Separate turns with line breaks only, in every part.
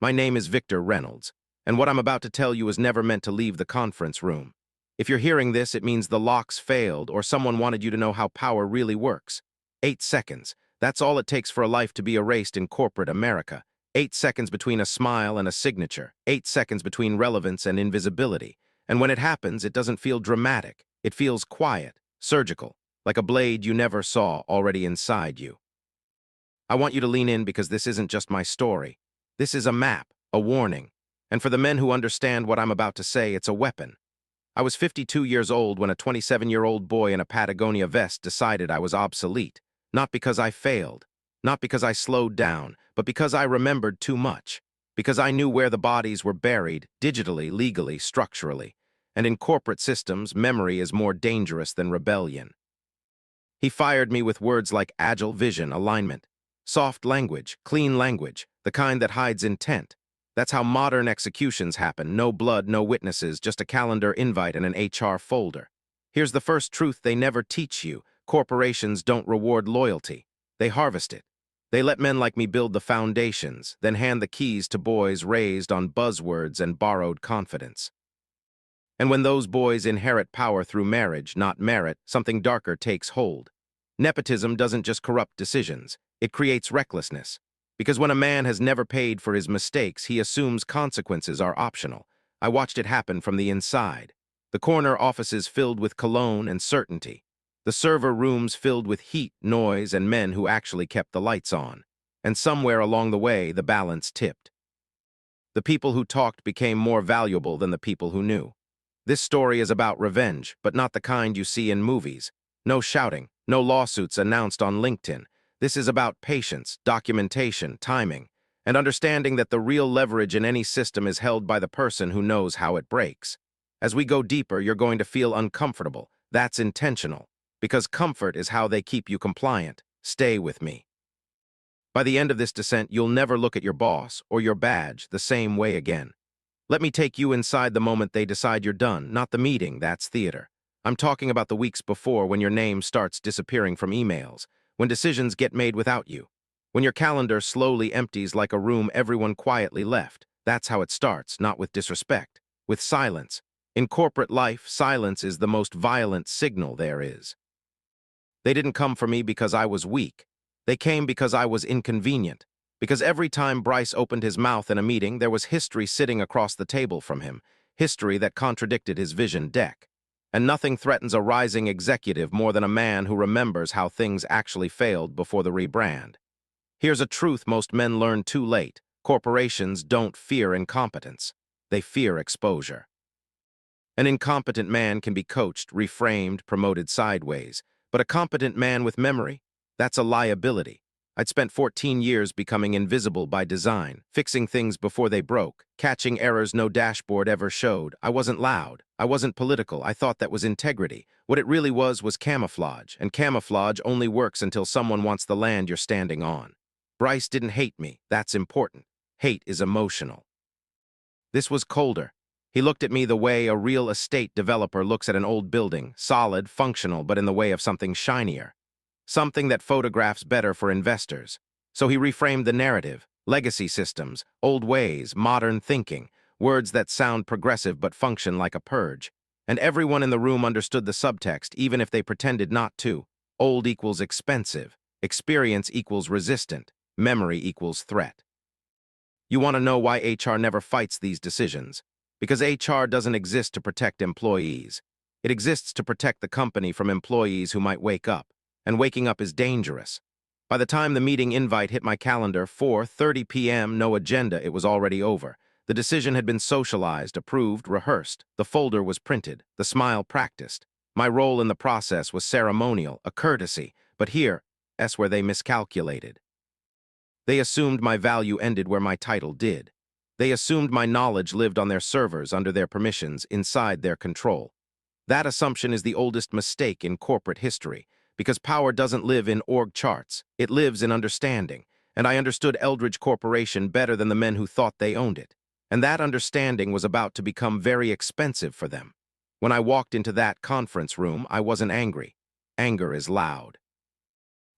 My name is Victor Reynolds, and what I'm about to tell you is never meant to leave the conference room. If you're hearing this, it means the locks failed or someone wanted you to know how power really works. 8 seconds. That's all it takes for a life to be erased in corporate America. 8 seconds between a smile and a signature. 8 seconds between relevance and invisibility. And when it happens, it doesn't feel dramatic. It feels quiet, surgical, like a blade you never saw already inside you. I want you to lean in because this isn't just my story. This is a map, a warning. And for the men who understand what I'm about to say, it's a weapon. I was 52 years old when a 27-year-old boy in a Patagonia vest decided I was obsolete. Not because I failed, not because I slowed down, but because I remembered too much. Because I knew where the bodies were buried, digitally, legally, structurally. And in corporate systems, memory is more dangerous than rebellion. He fired me with words like agile vision, alignment, soft language, clean language, the kind that hides intent. That's how modern executions happen. No blood, no witnesses, just a calendar invite and an HR folder. Here's the first truth they never teach you. Corporations don't reward loyalty. They harvest it. They let men like me build the foundations, then hand the keys to boys raised on buzzwords and borrowed confidence. And when those boys inherit power through marriage, not merit, something darker takes hold. Nepotism doesn't just corrupt decisions, it creates recklessness. Because when a man has never paid for his mistakes, he assumes consequences are optional. I watched it happen from the inside. The corner offices filled with cologne and certainty. The server rooms filled with heat, noise, and men who actually kept the lights on. And somewhere along the way, the balance tipped. The people who talked became more valuable than the people who knew. This story is about revenge, but not the kind you see in movies. No shouting, no lawsuits announced on LinkedIn. This is about patience, documentation, timing, and understanding that the real leverage in any system is held by the person who knows how it breaks. As we go deeper, you're going to feel uncomfortable. That's intentional, because comfort is how they keep you compliant. Stay with me. By the end of this descent, you'll never look at your boss or your badge the same way again. Let me take you inside the moment they decide you're done, not the meeting, that's theater. I'm talking about the weeks before when your name starts disappearing from emails, when decisions get made without you, when your calendar slowly empties like a room everyone quietly left. That's how it starts, not with disrespect, with silence. In corporate life, silence is the most violent signal there is. They didn't come for me because I was weak. They came because I was inconvenient. Because every time Bryce opened his mouth in a meeting, there was history sitting across the table from him, history that contradicted his vision deck. And nothing threatens a rising executive more than a man who remembers how things actually failed before the rebrand. Here's a truth most men learn too late. Corporations don't fear incompetence. They fear exposure. An incompetent man can be coached, reframed, promoted sideways. But a competent man with memory? That's a liability. I'd spent 14 years becoming invisible by design, fixing things before they broke, catching errors no dashboard ever showed. I wasn't loud. I wasn't political. I thought that was integrity. What it really was camouflage, and camouflage only works until someone wants the land you're standing on. Bryce didn't hate me. That's important. Hate is emotional. This was colder. He looked at me the way a real estate developer looks at an old building, solid, functional, but in the way of something shinier. Something that photographs better for investors. So he reframed the narrative, legacy systems, old ways, modern thinking, words that sound progressive but function like a purge. And everyone in the room understood the subtext, even if they pretended not to. Old equals expensive, experience equals resistant, memory equals threat. You want to know why HR never fights these decisions? Because HR doesn't exist to protect employees. It exists to protect the company from employees who might wake up. And waking up is dangerous. By the time the meeting invite hit my calendar, 4:30 p.m., no agenda, it was already over. The decision had been socialized, approved, rehearsed. The folder was printed, the smile practiced. My role in the process was ceremonial, a courtesy, but here, that's where they miscalculated. They assumed my value ended where my title did. They assumed my knowledge lived on their servers under their permissions, inside their control. That assumption is the oldest mistake in corporate history. Because power doesn't live in org charts, it lives in understanding, and I understood Eldridge Corporation better than the men who thought they owned it. And that understanding was about to become very expensive for them. When I walked into that conference room, I wasn't angry. Anger is loud.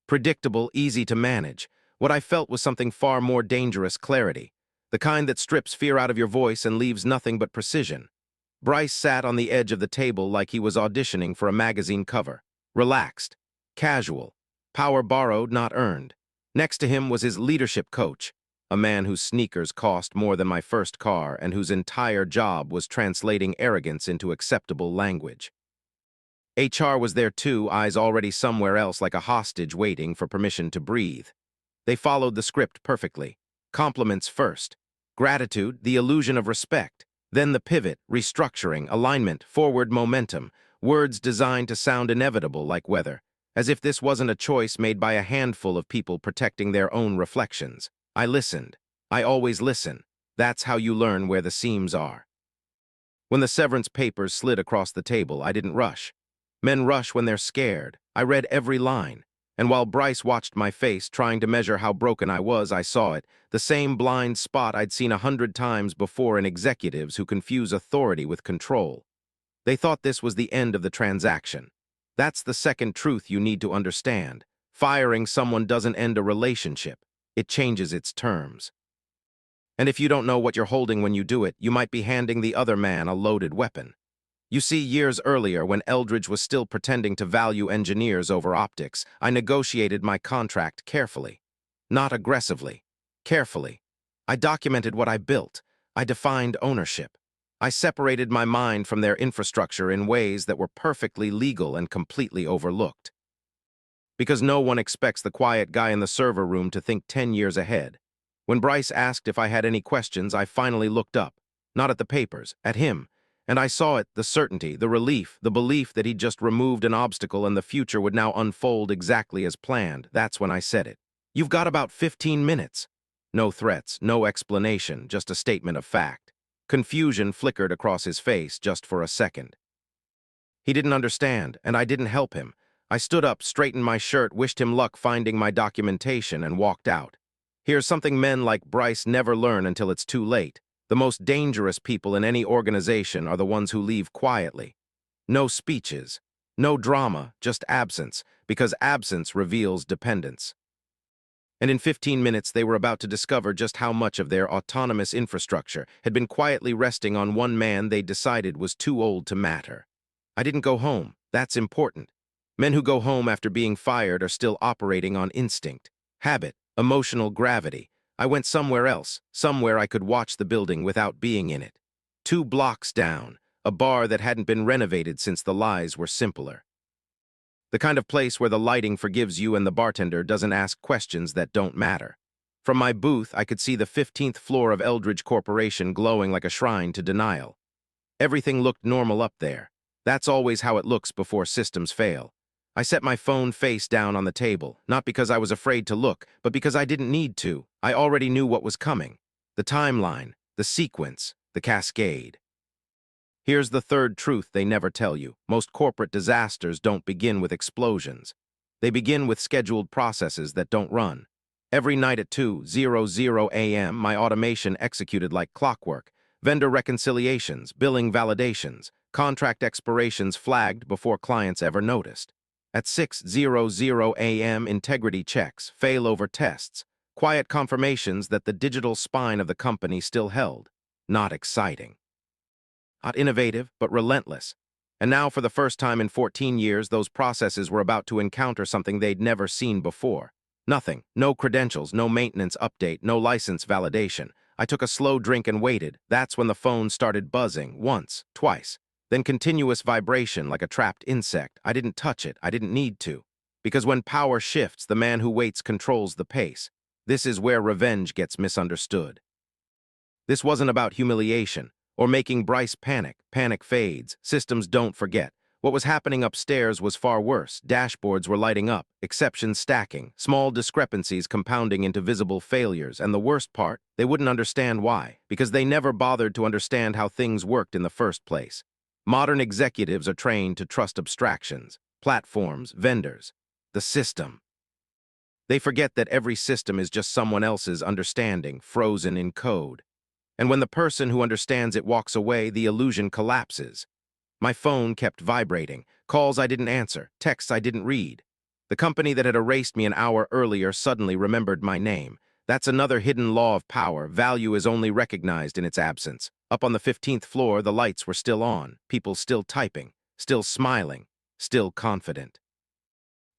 Predictable, easy to manage. What I felt was something far more dangerous: clarity. The kind that strips fear out of your voice and leaves nothing but precision. Bryce sat on the edge of the table like he was auditioning for a magazine cover. Relaxed. Casual. Power borrowed, not earned. Next to him was his leadership coach, a man whose sneakers cost more than my first car and whose entire job was translating arrogance into acceptable language. HR was there too, eyes already somewhere else like a hostage waiting for permission to breathe. They followed the script perfectly. Compliments first. Gratitude, the illusion of respect. Then the pivot, restructuring, alignment, forward momentum. Words designed to sound inevitable like weather. As if this wasn't a choice made by a handful of people protecting their own reflections. I listened. I always listen. That's how you learn where the seams are. When the severance papers slid across the table, I didn't rush. Men rush when they're scared. I read every line. And while Bryce watched my face, trying to measure how broken I was, I saw it, the same blind spot I'd seen 100 times before in executives who confuse authority with control. They thought this was the end of the transaction. That's the second truth you need to understand. Firing someone doesn't end a relationship. It changes its terms. And if you don't know what you're holding when you do it, you might be handing the other man a loaded weapon. You see, years earlier, when Eldridge was still pretending to value engineers over optics, I negotiated my contract carefully. Not aggressively. Carefully. I documented what I built. I defined ownership. I separated my mind from their infrastructure in ways that were perfectly legal and completely overlooked. Because no one expects the quiet guy in the server room to think 10 years ahead. When Bryce asked if I had any questions, I finally looked up. Not at the papers, at him. And I saw it, the certainty, the relief, the belief that he'd just removed an obstacle and the future would now unfold exactly as planned. That's when I said it. You've got about 15 minutes. No threats, no explanation, just a statement of fact. Confusion flickered across his face just for a second. He didn't understand, and I didn't help him. I stood up, straightened my shirt, wished him luck finding my documentation, and walked out. Here's something men like Bryce never learn until it's too late. The most dangerous people in any organization are the ones who leave quietly. No speeches, no drama, just absence, because absence reveals dependence. And in 15 minutes, they were about to discover just how much of their autonomous infrastructure had been quietly resting on one man they decided was too old to matter. I didn't go home. That's important. Men who go home after being fired are still operating on instinct, habit, emotional gravity. I went somewhere else, somewhere I could watch the building without being in it. 2 blocks down, a bar that hadn't been renovated since the lies were simpler. The kind of place where the lighting forgives you and the bartender doesn't ask questions that don't matter. From my booth, I could see the 15th floor of Eldridge Corporation glowing like a shrine to denial. Everything looked normal up there. That's always how it looks before systems fail. I set my phone face down on the table, not because I was afraid to look, but because I didn't need to. I already knew what was coming. The timeline, the sequence, the cascade. Here's the third truth they never tell you. Most corporate disasters don't begin with explosions. They begin with scheduled processes that don't run. Every night at 2:00 a.m., my automation executed like clockwork. Vendor reconciliations, billing validations, contract expirations flagged before clients ever noticed. At 6:00 a.m., integrity checks, failover tests, quiet confirmations that the digital spine of the company still held. Not exciting. Not innovative, but relentless. And now, for the first time in 14 years, those processes were about to encounter something they'd never seen before. Nothing. No credentials, no maintenance update, no license validation. I took a slow drink and waited. That's when the phone started buzzing, once, twice. Then continuous vibration like a trapped insect. I didn't touch it. I didn't need to. Because when power shifts, the man who waits controls the pace. This is where revenge gets misunderstood. This wasn't about humiliation or making Bryce panic. Panic fades. Systems don't forget. What was happening upstairs was far worse. Dashboards were lighting up, exceptions stacking, small discrepancies compounding into visible failures, and the worst part, they wouldn't understand why, because they never bothered to understand how things worked in the first place. Modern executives are trained to trust abstractions, platforms, vendors, the system. They forget that every system is just someone else's understanding, frozen in code. And when the person who understands it walks away, the illusion collapses. My phone kept vibrating, calls I didn't answer, texts I didn't read. The company that had erased me an hour earlier suddenly remembered my name. That's another hidden law of power. Value is only recognized in its absence. Up on the 15th floor, the lights were still on, people still typing, still smiling, still confident.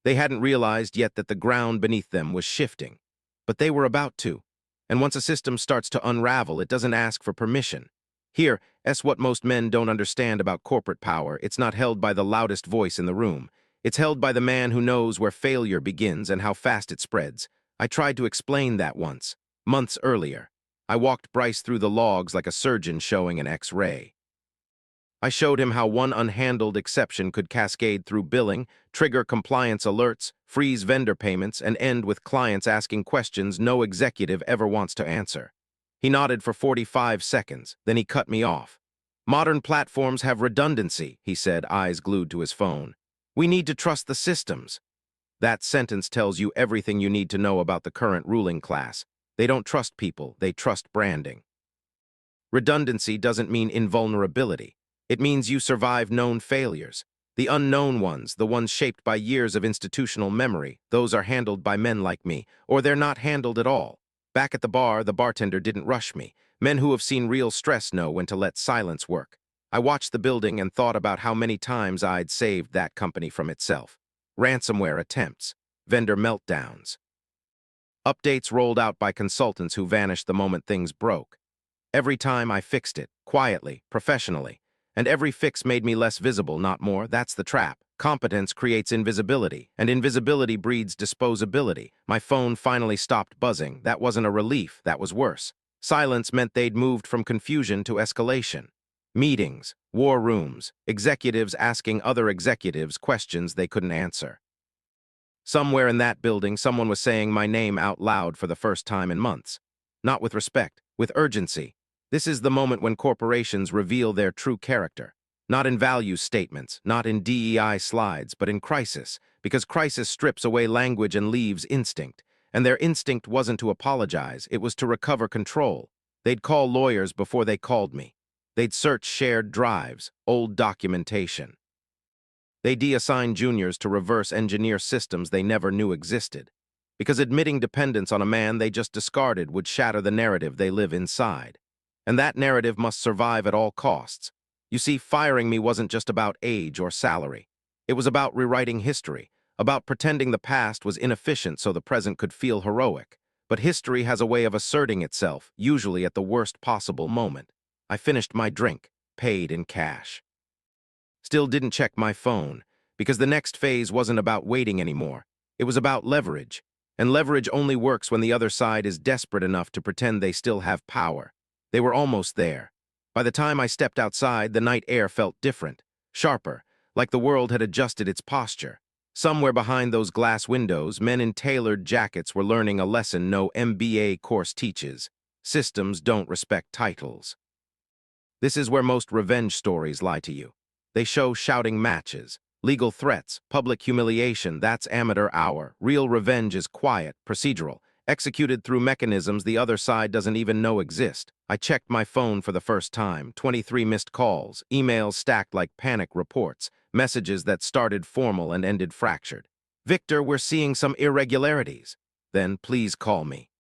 They hadn't realized yet that the ground beneath them was shifting. But they were about to. And once a system starts to unravel, it doesn't ask for permission. Here, that's what most men don't understand about corporate power. It's not held by the loudest voice in the room. It's held by the man who knows where failure begins and how fast it spreads. I tried to explain that once, months earlier. I walked Bryce through the logs like a surgeon showing an X-ray. I showed him how one unhandled exception could cascade through billing, trigger compliance alerts, freeze vendor payments, and end with clients asking questions no executive ever wants to answer. He nodded for 45 seconds, then he cut me off. "Modern platforms have redundancy," he said, eyes glued to his phone. "We need to trust the systems." That sentence tells you everything you need to know about the current ruling class. They don't trust people, they trust branding. Redundancy doesn't mean invulnerability. It means you survive known failures. The unknown ones, the ones shaped by years of institutional memory, those are handled by men like me, or they're not handled at all. Back at the bar, the bartender didn't rush me. Men who have seen real stress know when to let silence work. I watched the building and thought about how many times I'd saved that company from itself. Ransomware attempts, vendor meltdowns, updates rolled out by consultants who vanished the moment things broke. Every time I fixed it, quietly, professionally. And every fix made me less visible, not more. That's the trap. Competence creates invisibility, and invisibility breeds disposability. My phone finally stopped buzzing. That wasn't a relief, that was worse. Silence meant they'd moved from confusion to escalation. Meetings, war rooms, executives asking other executives questions they couldn't answer. Somewhere in that building, someone was saying my name out loud for the first time in months. Not with respect, with urgency. This is the moment when corporations reveal their true character. Not in value statements, not in DEI slides, but in crisis, because crisis strips away language and leaves instinct. And their instinct wasn't to apologize, it was to recover control. They'd call lawyers before they called me. They'd search shared drives, old documentation. They de-assign juniors to reverse engineer systems they never knew existed. Because admitting dependence on a man they just discarded would shatter the narrative they live inside. And that narrative must survive at all costs. You see, firing me wasn't just about age or salary. It was about rewriting history, about pretending the past was inefficient so the present could feel heroic. But history has a way of asserting itself, usually at the worst possible moment. I finished my drink, paid in cash. Still didn't check my phone, because the next phase wasn't about waiting anymore. It was about leverage. And leverage only works when the other side is desperate enough to pretend they still have power. They were almost there. By the time I stepped outside, the night air felt different, sharper, like the world had adjusted its posture. Somewhere behind those glass windows, men in tailored jackets were learning a lesson no MBA course teaches. Systems don't respect titles. This is where most revenge stories lie to you. They show shouting matches, legal threats, public humiliation. That's amateur hour. Real revenge is quiet, procedural, executed through mechanisms the other side doesn't even know exist. I checked my phone for the first time, 23 missed calls, emails stacked like panic reports, messages that started formal and ended fractured. "Victor, we're seeing some irregularities." "Then please call me."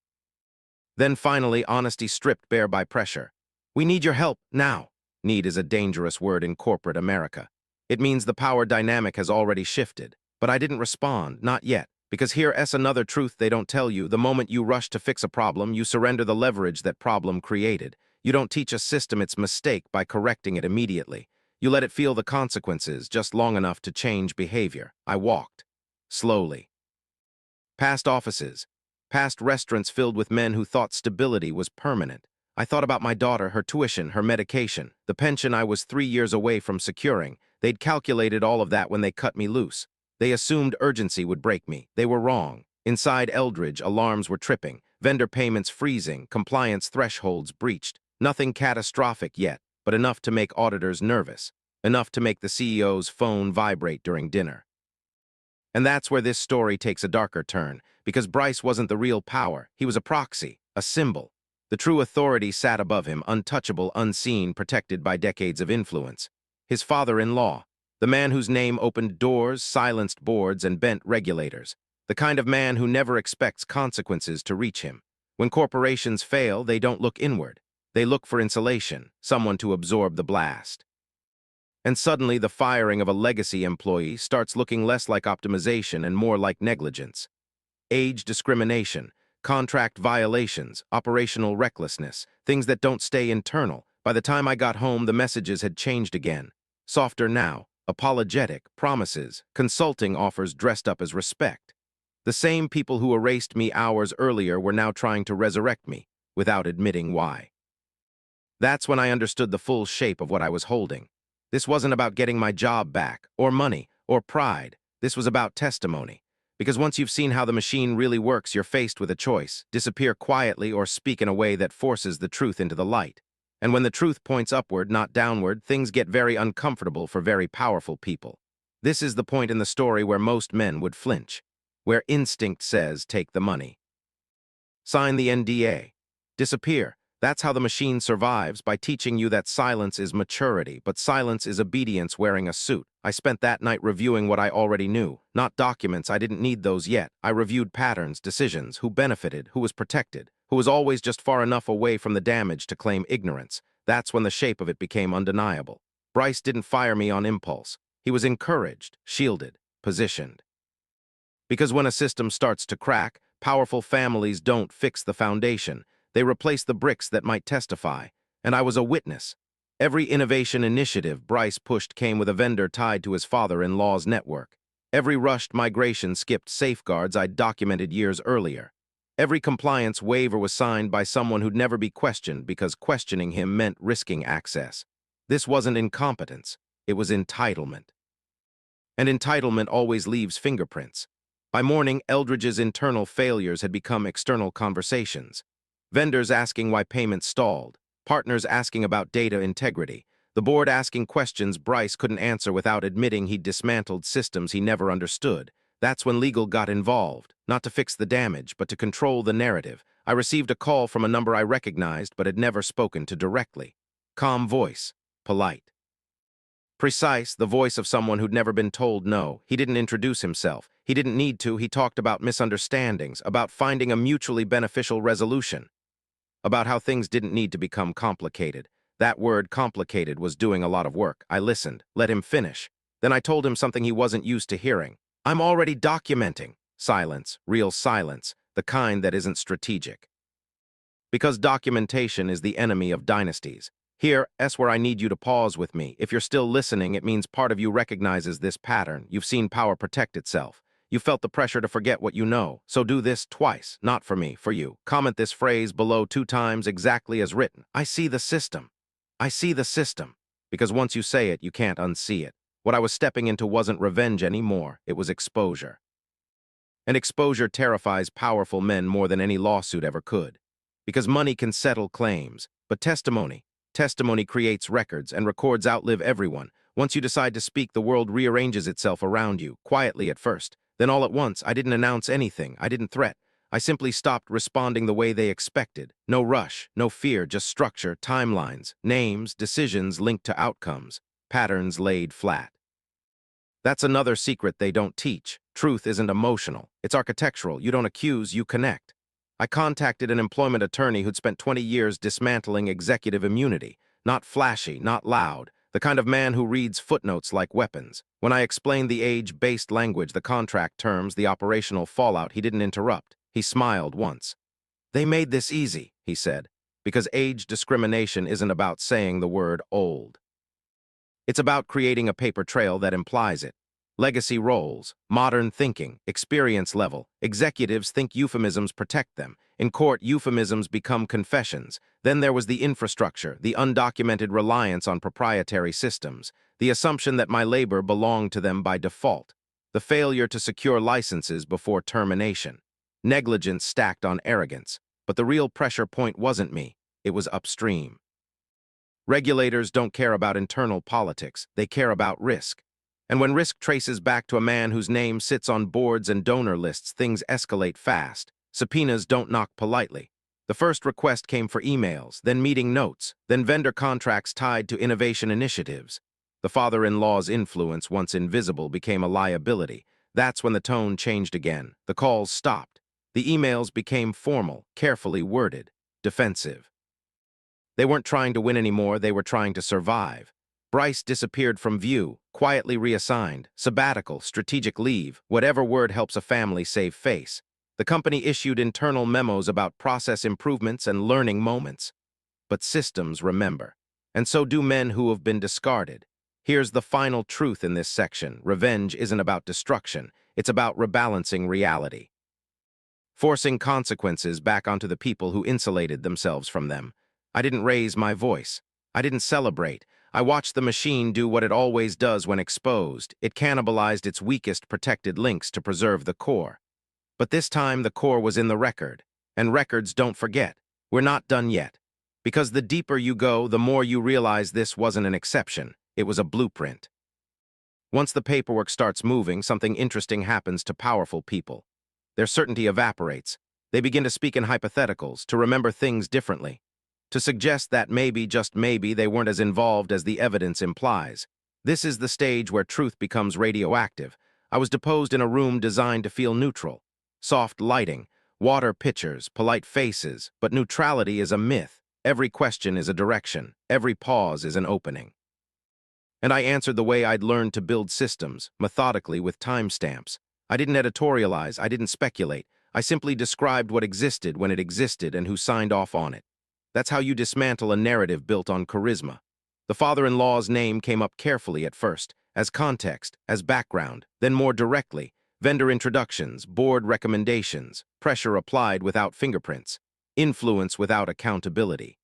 Then finally, honesty stripped bare by pressure. "We need your help, now." Need is a dangerous word in corporate America. It means the power dynamic has already shifted. But I didn't respond, not yet. Because here's another truth they don't tell you. The moment you rush to fix a problem, you surrender the leverage that problem created. You don't teach a system its mistake by correcting it immediately. You let it feel the consequences just long enough to change behavior. I walked. Slowly. Past offices. Past restaurants filled with men who thought stability was permanent. I thought about my daughter, her tuition, her medication, the pension I was 3 years away from securing. They'd calculated all of that when they cut me loose. They assumed urgency would break me. They were wrong. Inside Eldridge, alarms were tripping, vendor payments freezing, compliance thresholds breached. Nothing catastrophic yet, but enough to make auditors nervous, enough to make the CEO's phone vibrate during dinner. And that's where this story takes a darker turn, because Bryce wasn't the real power. He was a proxy, a symbol. The true authority sat above him, untouchable, unseen, protected by decades of influence. His father-in-law. The man whose name opened doors, silenced boards, and bent regulators. The kind of man who never expects consequences to reach him. When corporations fail, they don't look inward. They look for insulation, someone to absorb the blast. And suddenly, the firing of a legacy employee starts looking less like optimization and more like negligence. Age discrimination, contract violations, operational recklessness, things that don't stay internal. By the time I got home, the messages had changed again. Softer now, apologetic, promises, consulting offers dressed up as respect. The same people who erased me hours earlier were now trying to resurrect me, without admitting why. That's when I understood the full shape of what I was holding. This wasn't about getting my job back, or money, or pride. This was about testimony. Because once you've seen how the machine really works, you're faced with a choice: disappear quietly or speak in a way that forces the truth into the light. And when the truth points upward, not downward, things get very uncomfortable for very powerful people. This is the point in the story where most men would flinch, where instinct says, take the money. Sign the NDA. Disappear. That's how the machine survives, by teaching you that silence is maturity, but silence is obedience wearing a suit. I spent that night reviewing what I already knew. Not documents, I didn't need those yet. I reviewed patterns, decisions, who benefited, who was protected, who was always just far enough away from the damage to claim ignorance. That's when the shape of it became undeniable. Bryce didn't fire me on impulse. He was encouraged, shielded, positioned. Because when a system starts to crack, powerful families don't fix the foundation. They replace the bricks that might testify, and I was a witness. Every innovation initiative Bryce pushed came with a vendor tied to his father-in-law's network. Every rushed migration skipped safeguards I'd documented years earlier. Every compliance waiver was signed by someone who'd never be questioned, because questioning him meant risking access. This wasn't incompetence, it was entitlement. And entitlement always leaves fingerprints. By morning, Eldridge's internal failures had become external conversations. Vendors asking why payments stalled, partners asking about data integrity, the board asking questions Bryce couldn't answer without admitting he'd dismantled systems he never understood. That's when legal got involved, not to fix the damage, but to control the narrative. I received a call from a number I recognized but had never spoken to directly. Calm voice, polite. Precise, the voice of someone who'd never been told no. He didn't introduce himself. He didn't need to. He talked about misunderstandings, about finding a mutually beneficial resolution, about how things didn't need to become complicated. That word, complicated, was doing a lot of work. I listened, let him finish. Then I told him something he wasn't used to hearing. I'm already documenting. Silence, real silence, the kind that isn't strategic. Because documentation is the enemy of dynasties. Here, S, where I need you to pause with me. If you're still listening, it means part of you recognizes this pattern. You've seen power protect itself. You felt the pressure to forget what you know. So do this twice, not for me, for you. Comment this phrase below 2 times exactly as written. I see the system. I see the system. Because once you say it, you can't unsee it. What I was stepping into wasn't revenge anymore. It was exposure. And exposure terrifies powerful men more than any lawsuit ever could. Because money can settle claims, but testimony creates records, and records outlive everyone. Once you decide to speak, the world rearranges itself around you, quietly at first. Then all at once, I didn't announce anything, I didn't threat. I simply stopped responding the way they expected. No rush, no fear, just structure, timelines, names, decisions linked to outcomes, patterns laid flat. That's another secret they don't teach. Truth isn't emotional, it's architectural. You don't accuse, you connect. I contacted an employment attorney who'd spent 20 years dismantling executive immunity. Not flashy, not loud, the kind of man who reads footnotes like weapons. When I explained the age-based language, the contract terms, the operational fallout, he didn't interrupt. He smiled once. They made this easy, he said, because age discrimination isn't about saying the word old. It's about creating a paper trail that implies it. Legacy roles, modern thinking, experience level. Executives think euphemisms protect them. In court, euphemisms become confessions. Then there was the infrastructure, the undocumented reliance on proprietary systems, the assumption that my labor belonged to them by default, the failure to secure licenses before termination. Negligence stacked on arrogance. But the real pressure point wasn't me, it was upstream. Regulators don't care about internal politics, they care about risk. And when risk traces back to a man whose name sits on boards and donor lists, things escalate fast. Subpoenas don't knock politely. The first request came for emails, then meeting notes, then vendor contracts tied to innovation initiatives. The father-in-law's influence, once invisible, became a liability. That's when the tone changed again. The calls stopped. The emails became formal, carefully worded, defensive. They weren't trying to win anymore, they were trying to survive. Bryce disappeared from view, quietly reassigned, sabbatical, strategic leave, whatever word helps a family save face. The company issued internal memos about process improvements and learning moments. But systems remember. And so do men who have been discarded. Here's the final truth in this section. Revenge isn't about destruction. It's about rebalancing reality. Forcing consequences back onto the people who insulated themselves from them. I didn't raise my voice. I didn't celebrate. I watched the machine do what it always does when exposed. It cannibalized its weakest protected links to preserve the core. But this time the core was in the record. And records don't forget. We're not done yet. Because the deeper you go, the more you realize this wasn't an exception. It was a blueprint. Once the paperwork starts moving, something interesting happens to powerful people. Their certainty evaporates. They begin to speak in hypotheticals, to remember things differently, to suggest that maybe, just maybe, they weren't as involved as the evidence implies. This is the stage where truth becomes radioactive. I was deposed in a room designed to feel neutral. Soft lighting, water pitchers, polite faces, but neutrality is a myth. Every question is a direction. Every pause is an opening. And I answered the way I'd learned to build systems, methodically with timestamps. I didn't editorialize, I didn't speculate. I simply described what existed when it existed and who signed off on it. That's how you dismantle a narrative built on charisma. The father-in-law's name came up carefully at first, as context, as background, then more directly, vendor introductions, board recommendations, pressure applied without fingerprints, influence without accountability.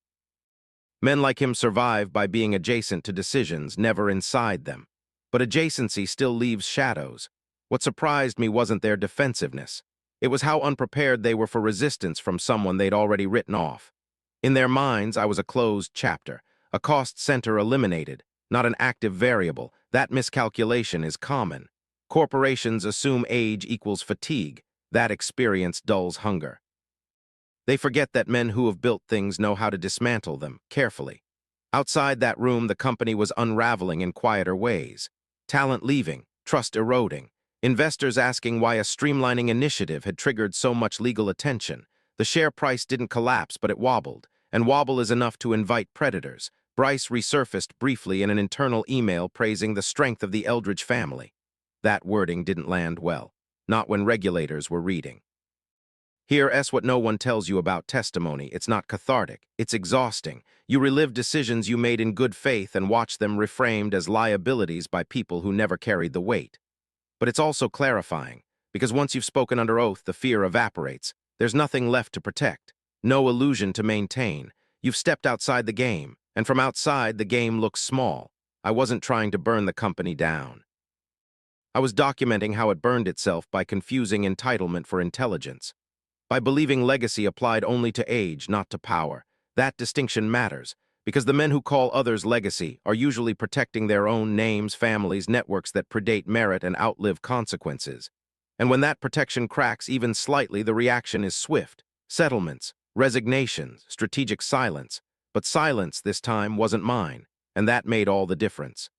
Men like him survive by being adjacent to decisions, never inside them. But adjacency still leaves shadows. What surprised me wasn't their defensiveness. It was how unprepared they were for resistance from someone they'd already written off. In their minds, I was a closed chapter, a cost center eliminated, not an active variable. That miscalculation is common. Corporations assume age equals fatigue. That experience dulls hunger. They forget that men who have built things know how to dismantle them, carefully. Outside that room, the company was unraveling in quieter ways. Talent leaving, trust eroding. Investors asking why a streamlining initiative had triggered so much legal attention. The share price didn't collapse, but it wobbled. And wobble is enough to invite predators. Bryce resurfaced briefly in an internal email praising the strength of the Eldridge family. That wording didn't land well. Not when regulators were reading. Here's what no one tells you about testimony. It's not cathartic. It's exhausting. You relive decisions you made in good faith and watch them reframed as liabilities by people who never carried the weight. But it's also clarifying, because once you've spoken under oath, the fear evaporates. There's nothing left to protect, no illusion to maintain. You've stepped outside the game, and from outside, the game looks small. I wasn't trying to burn the company down. I was documenting how it burned itself by confusing entitlement for intelligence. By believing legacy applied only to age, not to power. That distinction matters, because the men who call others legacy are usually protecting their own names, families, networks that predate merit and outlive consequences. And when that protection cracks even slightly, the reaction is swift. Settlements, resignations, strategic silence. But silence this time wasn't mine, and that made all the difference.